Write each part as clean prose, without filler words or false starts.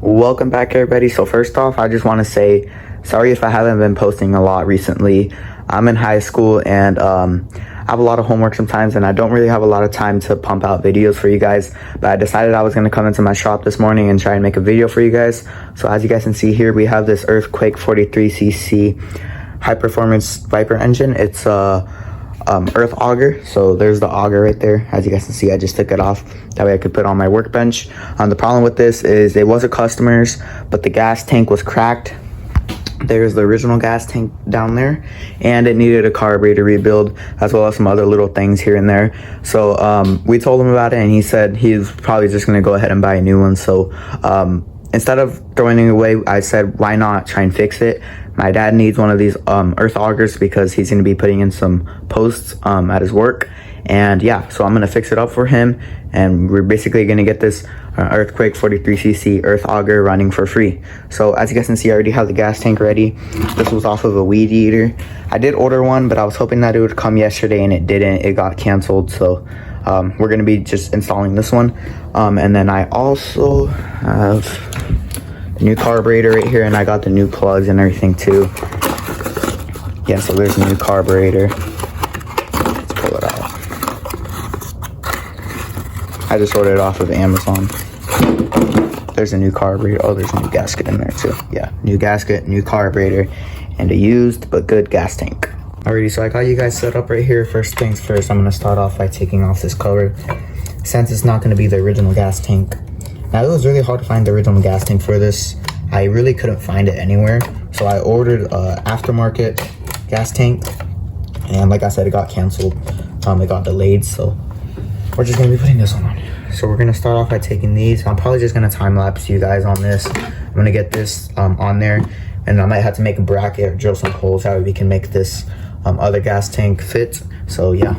Welcome back, everybody. So first off, I just want to say sorry if I haven't been posting a lot recently. I'm in high school and I have a lot of homework sometimes, and I don't really have a lot of time to pump out videos for you guys, but I decided I was going to come into my shop this morning and try and make a video for you guys. So as you guys can see here, we have this Earthquake 43cc high performance Viper engine. It's Earth Auger. So there's the auger right there. As you guys can see, I just took it off. That way I could put it on my workbench. The problem with this is it was a customer's, but the gas tank was cracked. There's the original gas tank down there, and it needed a carburetor rebuild, as well as some other little things here and there. So we told him about it, and he said he's probably just going to go ahead and buy a new one. So instead of throwing it away, I said, why not try and fix it? My dad needs one of these Earth Augers because he's going to be putting in some posts at his work. And yeah, so I'm going to fix it up for him, and we're basically going to get this Earthquake 43cc Earth Auger running for free. So as you guys can see, I already have the gas tank ready. This was off of a weed eater. I did order one, but I was hoping that it would come yesterday, and it didn't. It got canceled. So we're going to be just installing this one. And then I also have the new carburetor right here, and I got the new plugs and everything too. Yeah, so there's a new carburetor. Let's pull it out. I just ordered it off of Amazon. There's a new carburetor. Oh, there's a new gasket in there too. Yeah, new gasket, new carburetor, and a used but good gas tank. Alrighty, so I got you guys set up right here. First things first, I'm gonna start off by taking off this cover, since it's not gonna be the original gas tank. Now, it was really hard to find the original gas tank for this. I really couldn't find it anywhere. So I ordered a aftermarket gas tank, and like I said, it got canceled. It got delayed, so we're just gonna be putting this on. So we're gonna start off by taking these. I'm probably just gonna time lapse you guys on this. I'm gonna get this on there, and I might have to make a bracket or drill some holes, how we can make this other gas tank fit. So yeah.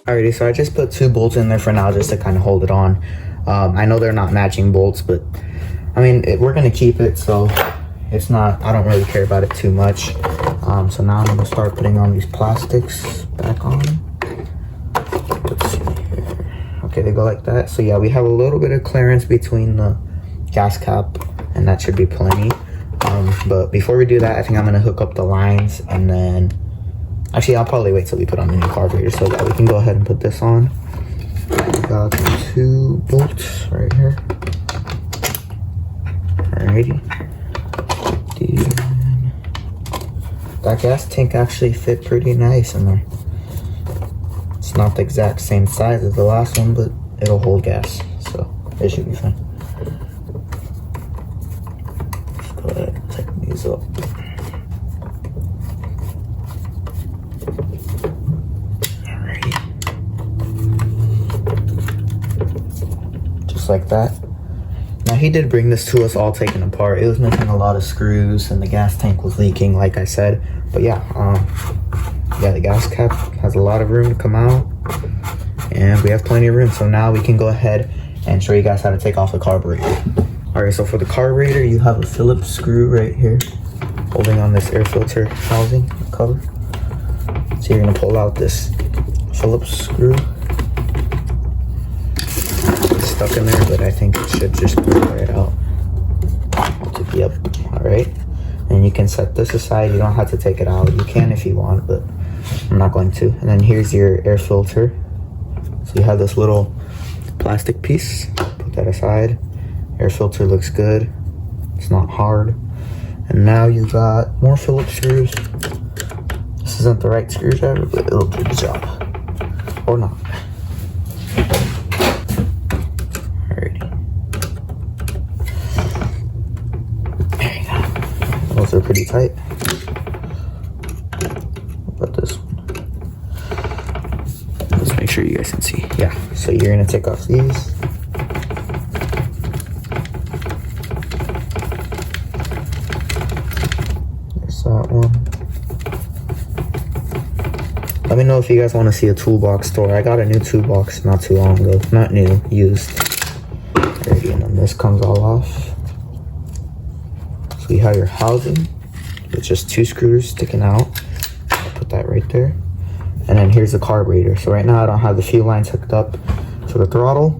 Alrighty, so I just put 2 bolts in there for now, just to kind of hold it on. I know they're not matching bolts, but I mean, we're gonna keep it, so it's not, I don't really care about it too much. So now I'm gonna start putting on these plastics back on. Let's see here. Okay, they go like that. So yeah, we have a little bit of clearance between the gas cap, and that should be plenty. But before we do that, I think I'm gonna hook up the lines, and then actually, I'll probably wait till we put on the new carburetor so that we can go ahead and put this on. We got the 2 bolts right here. Alrighty. That gas tank actually fit pretty nice in there. It's not the exact same size as the last one, but it'll hold gas, so it should be fine. Let's go ahead and tighten these up. Like that. Now, he did bring this to us all taken apart. It was missing a lot of screws, and the gas tank was leaking, like I said. But yeah, the gas cap has a lot of room to come out, and we have plenty of room. So now we can go ahead and show you guys how to take off the carburetor. All right, so for the carburetor, you have a Phillips screw right here holding on this air filter housing cover. So you're gonna pull out this Phillips screw. Stuck in there, but I think it should just pull right out. Yep. All right, and you can set this aside. You don't have to take it out. You can if you want, but I'm not going to. And then here's your air filter. So you have this little plastic piece. Put that aside. Air filter looks good. It's not hard. And now you got more Phillips screws. This isn't the right screwdriver, but it'll do the job. Or not. Those are pretty tight. But this one, let's make sure you guys can see. Yeah, so you're gonna take off these. There's that one. Let me know if you guys want to see a toolbox tour. I got a new toolbox not too long ago. Not new, used. Alrighty, and then this comes all off. So you have your housing with just 2 screws sticking out. I'll put that right there. And then here's the carburetor. So right now I don't have the fuel lines hooked up to the throttle.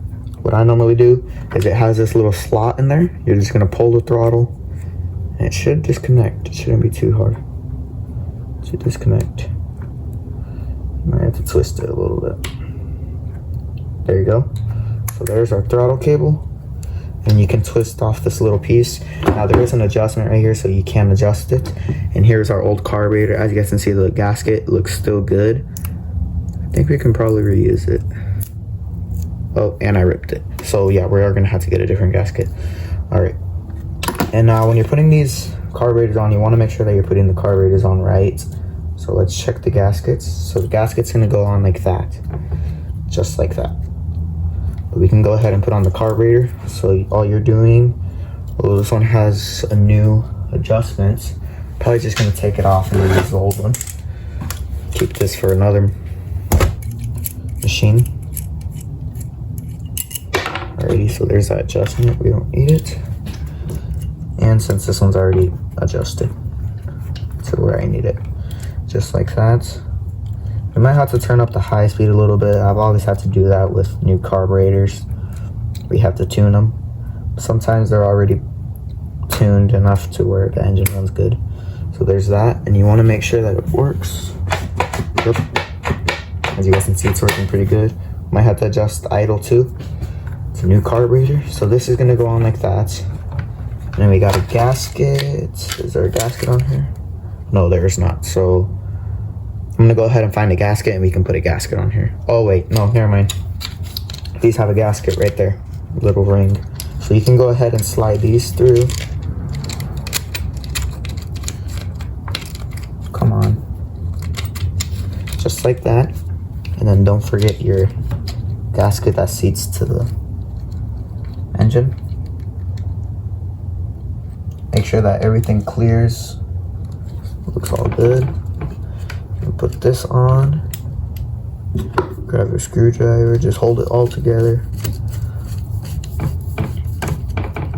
What I normally do is it has this little slot in there. You're just gonna pull the throttle and it should disconnect. It shouldn't be too hard to disconnect. You might have to twist it a little bit. There you go. So there's our throttle cable. And you can twist off this little piece. Now there is an adjustment right here, so you can adjust it. And here's our old carburetor. As you guys can see, the gasket looks still good. I think we can probably reuse it. Oh, and I ripped it. So yeah, we are gonna have to get a different gasket. All right. And now when you're putting these carburetors on, you wanna make sure that you're putting the carburetors on right. So let's check the gaskets. So the gasket's gonna go on like that, just like that. We can go ahead and put on the carburetor. So all you're doing, well, this one has a new adjustment. Probably just gonna take it off and use the old one. Keep this for another machine. Alrighty, so there's that adjustment. We don't need it. And since this one's already adjusted to where I need it, just like that. You might have to turn up the high speed a little bit. I've always had to do that with new carburetors. We have to tune them. Sometimes they're already tuned enough to where the engine runs good. So there's that, and you want to make sure that it works. Yep. As you guys can see, it's working pretty good. Might have to adjust the idle too. It's a new carburetor. So this is gonna go on like that. And then we got a gasket. Is there a gasket on here? No, there's not. So I'm gonna go ahead and find a gasket and we can put a gasket on here. Oh wait, no, never mind. These have a gasket right there, little ring. So you can go ahead and slide these through. Come on. Just like that. And then don't forget your gasket that seats to the engine. Make sure that everything clears. Looks all good. Put this on, grab your screwdriver, just hold it all together,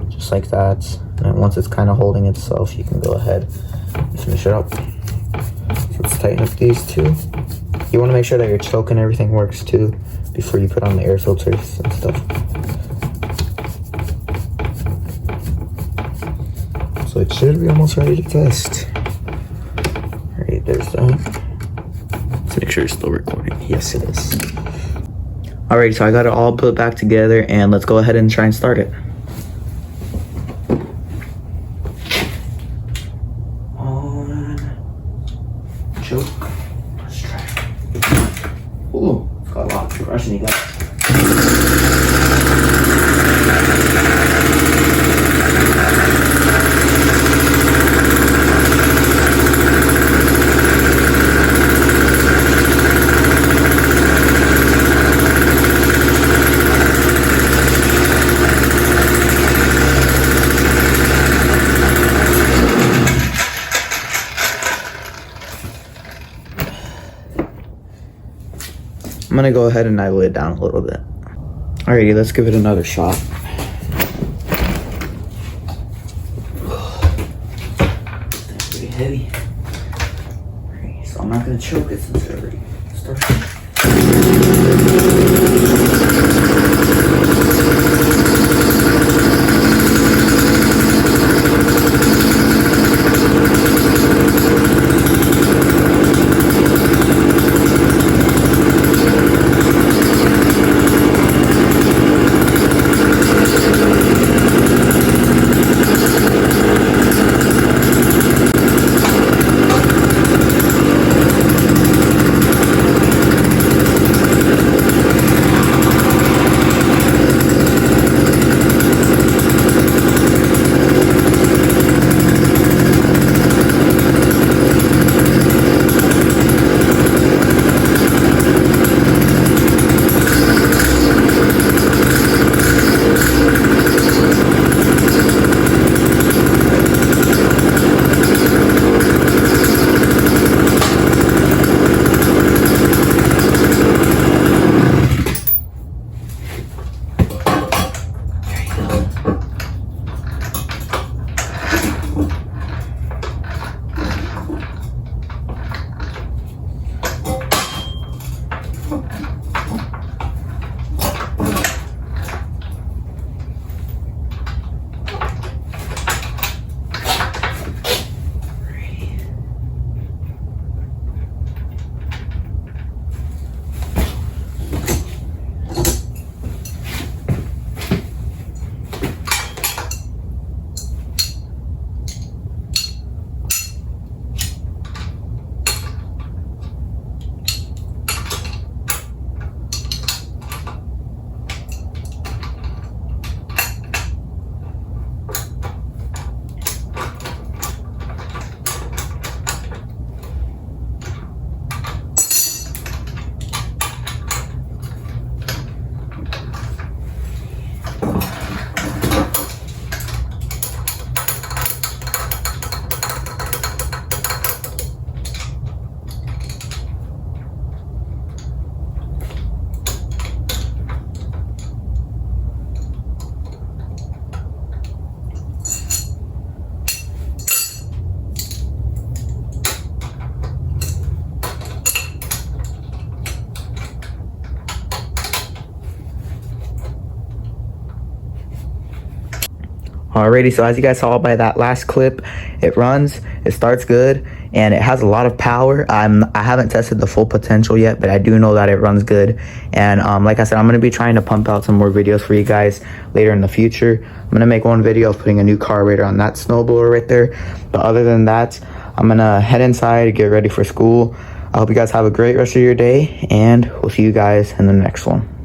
just like that. And once it's kind of holding itself, you can go ahead and finish it up. So let's tighten up these two. You want to make sure that your choke and everything works too before you put on the air filters and stuff. So it should be almost ready to test. Alright, there's that. Make sure it's still recording. Yes, it is. Alright, so I got it all put back together, and let's go ahead and try and start it. On. Choke. Let's try it. Ooh, it's got a lot of progression, you guys. I'm gonna go ahead and idle it down a little bit. Alrighty, let's give it another shot. That's pretty heavy. Alright, so I'm not gonna choke it since it already started. Alrighty, so as you guys saw by that last clip, it runs, it starts good, and it has a lot of power. I haven't tested the full potential yet, but I do know that it runs good. And like I said, I'm going to be trying to pump out some more videos for you guys later in the future. I'm going to make one video of putting a new carburetor on that snowblower right there. But other than that, I'm going to head inside, get ready for school. I hope you guys have a great rest of your day, and we'll see you guys in the next one.